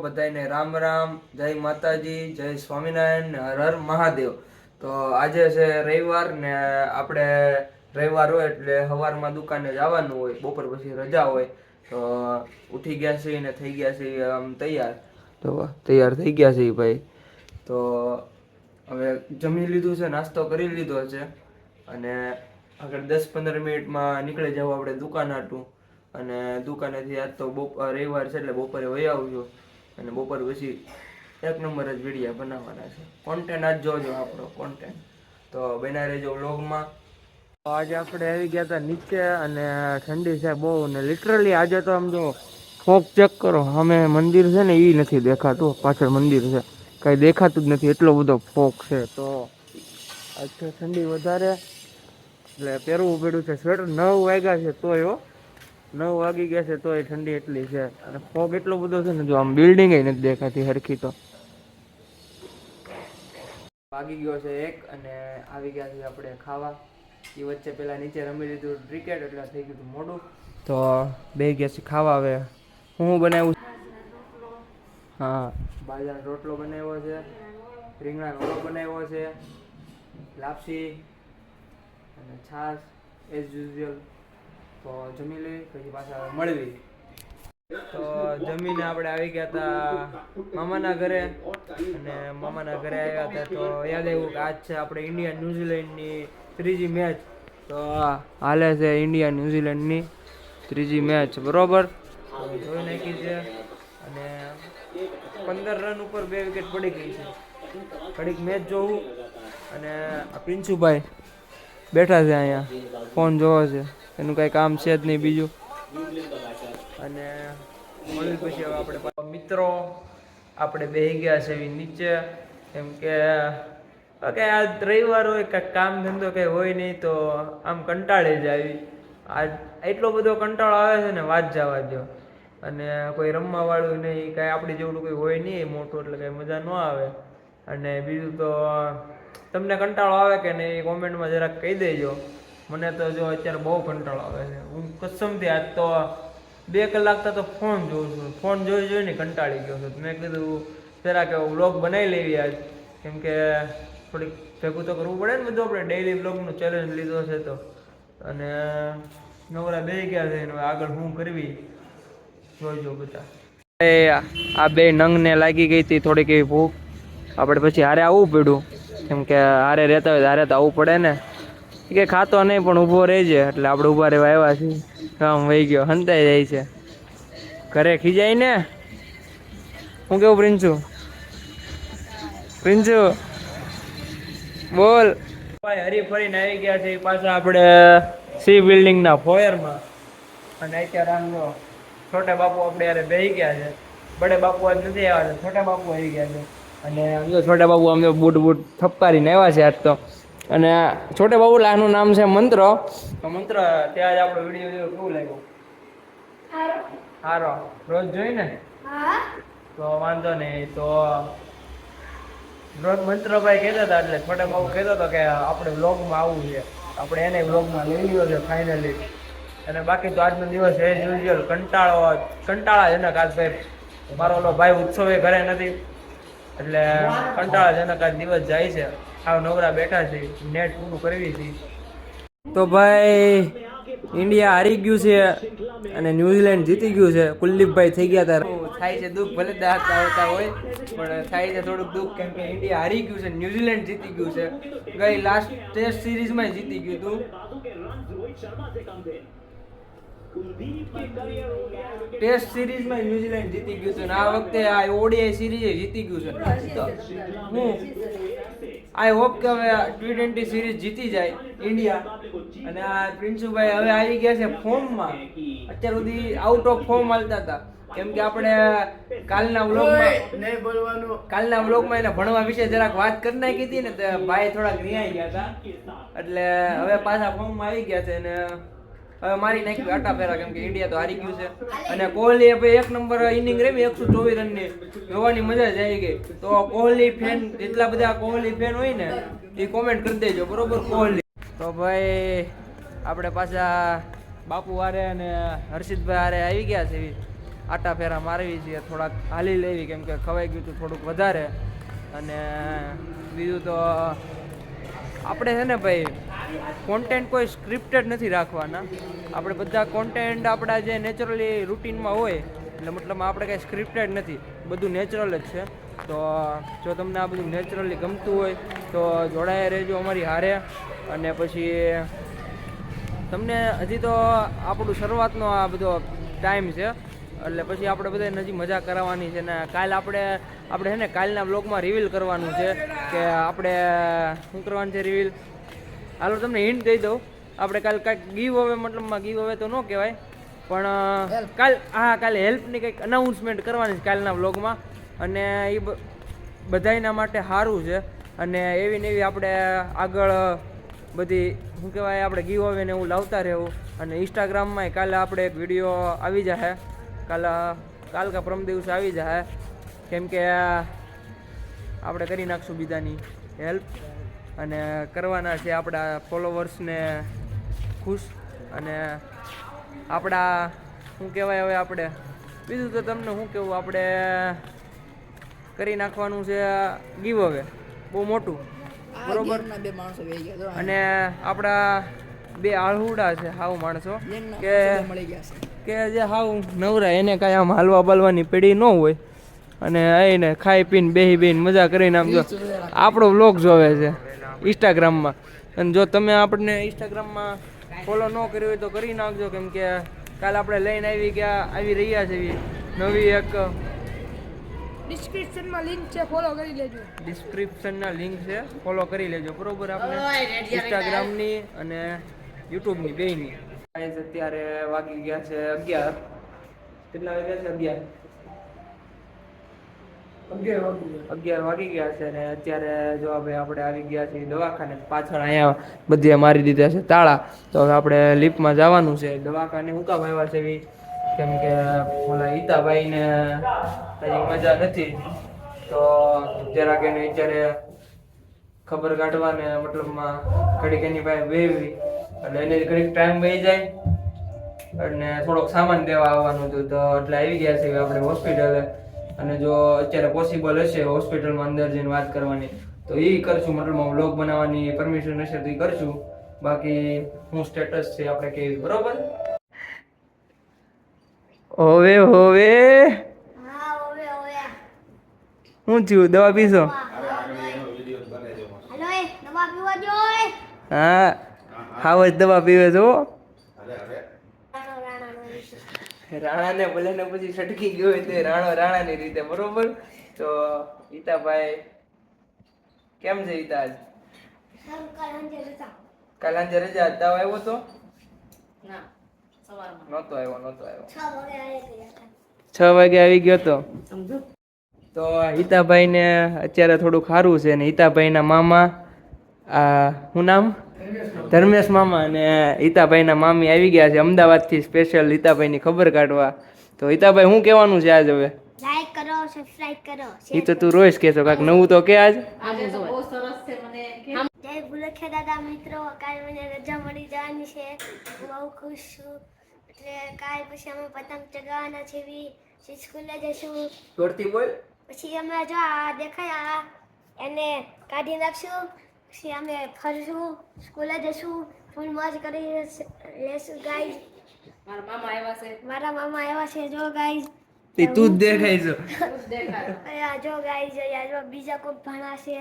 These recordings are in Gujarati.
બધાને રામ રામ, જય માતાજી, જય સ્વામિનારાયણ, હર હર મહાદેવ. તો આજે છે રવિવાર ને આપણે રવિવાર હોય એટલે સવારમાં દુકાને જવાનું હોય, બપોર પછી રજા હોય. તો ઉઠી ગયા છીએ ને થઈ ગયા છીએ આમ તૈયાર. તો તૈયાર થઈ ગયા છીએ ભાઈ. તો હવે જમી લીધું છે, નાસ્તો કરી લીધો છે અને આગળ 10-15 મિનિટમાં નીકળી જવું આપણે દુકાન હાટું. અને દુકાનેથી આજ તો રવિવાર છે એટલે બપોરે વહી આવજો અને બપોર પછી એક નંબર જ વિડીયા બનાવવાના છે. કોન્ટેન્ટ આજ જોજો આપણો કોન્ટેન્ટ, તો બના રહેજો વ્લોગમાં. આજે આપણે આવી ગયા હતા નીચે અને ઠંડી છે બહુ ને લિટરલી આજે તો આમ જો ફોગ ચેક કરો, અમે મંદિર છે ને એ નથી દેખાતું, પાછળ મંદિર છે કાંઈ દેખાતું જ નથી, એટલો બધો ફોગ છે. તો આજ ઠંડી વધારે એટલે પહેરવું પડ્યું છે સ્વેટર. 9 વાગ્યા છે તોય 9 વાગી ગયા છે તોય ઠંડી એટલી છે અને ફોગ એટલો બધો છે ને જો આમ બિલ્ડિંગ નથી દેખાતી હરખી. તો વાગી ગયો છે 1 અને આવી ગયા છે આપણે ખાવા. એ વચ્ચે પેલા નીચે રમી લીધું ક્રિકેટ એટલે થઈ ગયું મોડું. તો બે ગયા છે ખાવા. હવે હું બનાવ્યું, હા બાજરાનો રોટલો બનાવ્યો છે, રીંગણાનો ઓળો બનાવ્યો છે, લાપસી અને છાશ એઝ યુઝ્યુઅલ. તો જમી લઈ પછી પાછા મળવી. તો જમીને આપણે આવી ગયા હતા મામાના ઘરે અને મામાના ઘરે આવ્યા હતા તો યાદ આવ્યું કે આજ છે આપણે ઇન્ડિયા ન્યુઝીલેન્ડની ત્રીજી મેચ. તો હાલે છે ઇન્ડિયા ન્યુઝીલેન્ડની ત્રીજી મેચ, બરોબર. તો જોઈ નાખી છે અને 15 રન ઉપર 2 વિકેટ પડી ગઈ છે. ઘડીક મેચ જોવું અને આ પ્રિન્સુભાઈ બેઠા છે અહીંયા, ફોન જોવો છે, એનું કાંઈ કામ છે જ નહીં બીજું. અને મળ્યું પછી હવે આપણે મિત્રો આપણે બેસી ગયા છે નીચે, કેમ કે આ રવિવાર હોય કાંઈક કામ ધંધો કંઈ હોય નહીં તો આમ કંટાળી જાય. આજ એટલો બધો કંટાળો આવે છે ને વાત જવા દો. અને કોઈ રમવા વાળું નહીં, કાંઈ આપણી જેવડું કોઈ હોય નહીં મોટું, એટલે કાંઈ મજા ન આવે. અને બીજું તો તમને કંટાળો આવે કે નહીં કોમેન્ટમાં જરાક કહી દેજો. મને તો જો અત્યારે બહુ કંટાળો આવે છે. હું કસમથી આજ તો 2 કલાક તો ફોન જોઉં છું, ફોન જોઈને કંટાળી ગયો છું. મેં કીધું જરાક વ્લોગ બનાવી લેવી આજ, કેમ કે થોડીક ભેગું તો કરવું પડે ને બધું. આપણે ડેઈલી વ્લોગનું ચેલેન્જ લીધો છે તો. અને નવરા બે ગયા છે હવે આગળ શું કરવી જોઈજો બધા. આ બે નંગને લાગી ગઈ હતી થોડીક એવી ભૂખ, આપણે પછી હારે આવવું પડ્યું, કેમ કે હારે રહેતા હોય હારે તો આવવું પડે ને. કે ખાતો નહીં પણ ઊભો રહેજે એટલે આપણે ઊભા રહેવા આવ્યા છીએ. કામ વહી ગયો, હંતાઈ જાય છે ઘરે ખીજાય ને. હું કેવું પ્રિન્સુ? પ્રિન્સુ બોલ. ભાઈ હરી ફરીને આવી ગયા છે પાછા આપણે સી બિલ્ડિંગના ફોયરમાં. અને અત્યારે આમ જો છોટા બાપુ આપણે યારે બેસી ગયા છે. બડે બાપુ આજ નથી આવ્યા, છોટા બાપુ આવી ગયા છે. અને જો છોટા બાપુ આમ બૂટ થપકારીને આવ્યા છે આજ તો. અને છોટે બાબુલાનું નામ છે મંત્ર. તો મંત્ર ત્યાં જ આપણો વિડીયો કેવું લાગ્યું? સારો. રોજ જોઈ ને? તો વાંધો નહીં. તો રોજ મંત્રભાઈ કહેતા હતા એટલે છોટા બાબુ કહેતો હતો કે આપણે વ્લોગમાં આવવું છે, આપણે એને વ્લોગમાં લઈ લીધો છે ફાઇનલી. અને બાકી તો આજનો દિવસ એઝ યુઝ્યુઅલ કંટાળાજનક. આજ ભાઈ મારો ઓલો ભાઈ ઉત્સવે ઘરે નથી એટલે કંટાળાજનક આજ દિવસ જાય છે. આવ નવરા બેઠા છે, નેટ પૂરું કરવી છે. તો ભાઈ ઇન્ડિયા હારી ગયું છે અને ન્યુઝીલેન્ડ જીતી ગયું છે. કુલદીપભાઈ થઈ ગયા હતા. થાય છે દુઃખ, ભલે દાંત આવતા હોય પણ થાય છે થોડુંક દુઃખ, કેમ કે ઇન્ડિયા હારી ગયું છે, ન્યુઝીલેન્ડ જીતી ગયું છે. ગઈ લાસ્ટ ટેસ્ટ સિરીઝમાં જીતી ગયું હતું. ટેસ્ટ સિરીઝમાં ન્યુઝીલેન્ડ જીતી ગયું છે અને આ વખતે આ ઓડીઆઈ સિરીઝ જીતી ગયું છે. તો હું આઈ હોપ કે હવે T20 સિરીઝ જીતી જાય ઇન્ડિયા. અને આ પ્રિન્સુભાઈ હવે આવી ગયા છે ફોર્મમાં. અત્યાર સુધી આઉટ ઓફ ફોર્મ હાલતા હતા, કેમ કે આપણે કાલના વ્લોગમાં એને ભણવા વિશે જરાક વાત કરી નાખી હતી ને, તો ભાઈ થોડાક રિહાઈ ગયા હતા. એટલે હવે પાછા ફોર્મમાં આવી ગયા છે અને હવે મારી નાખી આટા ફેરા, કેમ કે ઇન્ડિયા તો હારી ગયું છે. અને કોહલીએ ભાઈ 1 નંબર ઇનિંગ રમી 124 રનની, જોવાની મજા જ આવી ગઈ. તો કોહલી ફેન, જેટલા બધા કોહલી ફેન હોય ને એ કોમેન્ટ કરી દેજો, બરોબર? કોહલી. તો ભાઈ આપણે પાછા બાપુ હારે અને હર્ષિતભાઈ હારે આવી ગયા છે. આટા ફેરા મારવી છે, થોડાક હાલી લેવી, કેમ કે ખવાઈ ગયું હતું થોડુંક વધારે. અને બીજું તો આપણે છે ને ભાઈ કોન્ટેન્ટ કોઈ સ્ક્રિપ્ટેડ નથી રાખવાના. આપણે બધા કોન્ટેન્ટ આપણા જે નેચરલી રૂટીનમાં હોય, એટલે મતલબ આપણે કાંઈ સ્ક્રિપ્ટેડ નથી, બધું નેચરલ જ છે. તો જો તમને આ બધું નેચરલી ગમતું હોય તો જોડાયા રહેજો અમારી હારે. અને પછી તમને હજી તો આપણું શરૂઆતનો આ બધો ટાઈમ છે, એટલે પછી આપણે બધા હજી મજા કરાવવાની છે. ને કાલે આપણે છે ને કાલના બ્લોગમાં રિવીલ કરવાનું છે કે આપણે શું કરવાનું છે રિવીલ. હાલો તમને હિન્ટ દઈ દઉં, આપણે કાલે કાંઈક ગીવ અવે, મતલબમાં ગીવ અવે તો ન કહેવાય, પણ કાલે હેલ્પની કંઈક અનાઉન્સમેન્ટ કરવાની છે કાલના બ્લોગમાં. અને એ બધાયના માટે સારું છે. અને એવી ને એવી આપણે આગળ બધી શું કહેવાય આપણે ગીવ અવે ને એવું લાવતા રહેવું. અને ઇન્સ્ટાગ્રામમાં કાલે આપણે એક વિડીયો આવી જશે, કાલ કા પરમ દિવસે આવી જશે, કેમ કે આપણે કરી નાખશું બીજાની હેલ્પ અને કરવાના છે આપણા ફોલોવર્સને ખુશ. અને આપણા શું કહેવાય હવે આપણે બીજું તો તમને શું કહેવું, આપણે કરી નાખવાનું છે ગીવ અવે બહુ મોટું, બરોબર. અને આપણા 2 આળહુડા છે હાવ માણસો કે જે હાવ નવરા, એને કાંઈ આમ હાલવા બાલવાની પેઢી ન હોય, અને આવીને ખાઈ પીને બેહીને મજા કરીને આમ જો આપણો વ્લોગ જોવે છે ઇન્સ્ટાગ્રામમાં. અને જો તમે આપણને ઇન્સ્ટાગ્રામમાં ફોલો ન કર્યું હોય તો કરી નાખજો, કેમ કે કાલે આપણે લઈને આવી રહ્યા છે નવી એક ડિસ્ક્રિપ્શનમાં લિંક છે, ફોલો કરી લેજો. ડિસ્ક્રિપ્શનના લિંક છે, ફોલો કરી લેજો, બરોબર. આપણે ઇન્સ્ટાગ્રામની અને યુટ્યુબની બેયની. અત્યારે વાગી ગયા છે 11. કેટલા વાગ્યા છે? 11 વાગી ગયા છે. અને અત્યારે જો ભાઈ આપણે આવી ગયા છીએ દવાખાને. પાછળ અહીંયા બધી મારી દીધા છે તાળા. તો હવે આપણે લિફ્ટમાં જવાનું છે દવાખાને. હું કામ આવ્યા છે કેમ કે ઓલા હિતાભાઈને હજી મજા નથી, તો જરાક એને અત્યારે ખબર કાઢવાને મતલબમાં ઘડીક એની પાસે બેહવી, એટલે એને ઘડીક ટાઈમ વહી જાય. અને થોડોક સામાન દેવા આવવાનું હતું, તો એટલે આવી ગયા છે આપણે હોસ્પિટલે. અને જો અત્યારે પોસિબલ હશે હોસ્પિટલમાં અંદર જઈને વાત કરવાની તો એ કરશું, મતલબ વ્લોગ બનાવવાની પરમિશન હશે તો એ કરશું. બાકી હું સ્ટેટસ છે આપણે કેવી, બરોબર. હોવે હું થયું? દવા પીશો? હા હાવ જ દવા પીવે છો. રાણાને ભલે ને પછી છટકી ગયો હોય તો રાણાની રીતે, બરોબર. તો હિતાભાઈ કેમ છે? હિતા કાલ સાંજે રજા, દવા આવ્યો તો નહોતો આવ્યો 6 વાગે આવી ગયો તો હિતાભાઈ ને અત્યારે થોડું સારું છે. ને હિતાભાઈના મામા, શું નામ? ધર્મેશ મામા અને હિતાભાઈના મામી આવી ગયા છે અમદાવાદથી સ્પેશિયલ હિતાભાઈની ખબર કાઢવા. તો હિતાભાઈ શું કહેવાનું છે આજ? હવે લાઈક કરો, સબસ્ક્રાઇબ કરો. એ તો તું રોજ કહેશો, કાંઈક નવું તો કે આજ. બહુ સરસ છે. મને જય ભૂલખે દાદા મિત્રો, કાલ મને રજા મળી જવાની છે, હું બહુ ખુશ છું. એટલે કાલ પછી અમે પતંગ ચગાવવાના છે, સ્કૂલે જઈશું. જોરથી બોલ. પછી અમે જો આ દેખાય એને કાઢી નાખશું, પછી અમે ફરશું, સ્કૂલે જઈશું, ફૂલ મોજ કરી લેશું ગાઈઝ. મારા મામા આવ્યા છે જો ગાઈઝ. તું જ દેખાય છો. જો ગાઈઝ, બીજા કોઈ ભણા છે,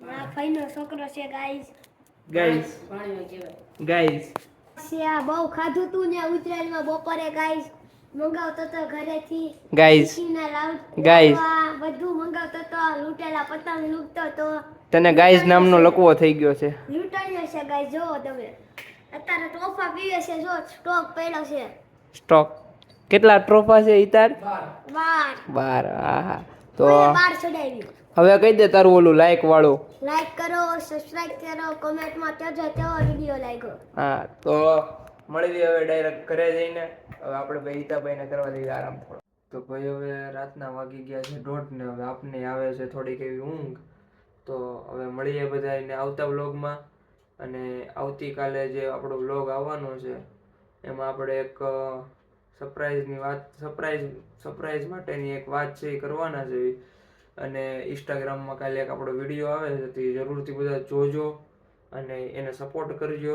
મારા ભાઈનો છોકરો છે ગાઈઝ. આ બહુ ખાધું તું ને ઉત્તરાયણમાં બપોરે ગાઈઝ, મંગાવતો તો ઘરેથી ગાઈઝ બધું મંગાવતો તો, લૂંટેલા પતંગ લૂંટતો તો. તને ગાઈઝ નામનો લકવો થઈ ગયો છે. લૂંટાયો છે ગાઈઝ. જો તમે અત્યારે ટોફા પીવે છે, જો સ્ટોક પડ્યો છે. સ્ટોક કેટલા ટ્રોફા છે ઈતાર? 12. હા તો 12 ચડાવી. હવે કહી દે તારું ઓલું લાઈક વાળું. લાઈક કરો, સબસ્ક્રાઇબ કરો, કોમેન્ટમાં કહેજો કેવો વિડિયો લાગ્યો. હા તો મળીએ હવે ડાયરેક્ટ ઘરે જઈને. હવે આપણે ભાઈ હિતાભાઈને કરવા દઈએ આરામ થોડો. તો ભાઈ હવે રાતના વાગી ગયા છે 1:30 ને હવે આપને આવે છે થોડીક એવી ઊંઘ. તો હવે મળીએ બધાને આવતા વ્લોગમાં. અને આવતીકાલે જે આપણો વ્લોગ આવવાનો છે એમાં આપણે એક સરપ્રાઈઝ માટેની એક વાત છે એ કરવાના છે. અને ઇન્સ્ટાગ્રામમાં કાલે એક આપણો વિડીયો આવે છે તે જરૂરથી બધા જોજો અને એને સપોર્ટ કરજો.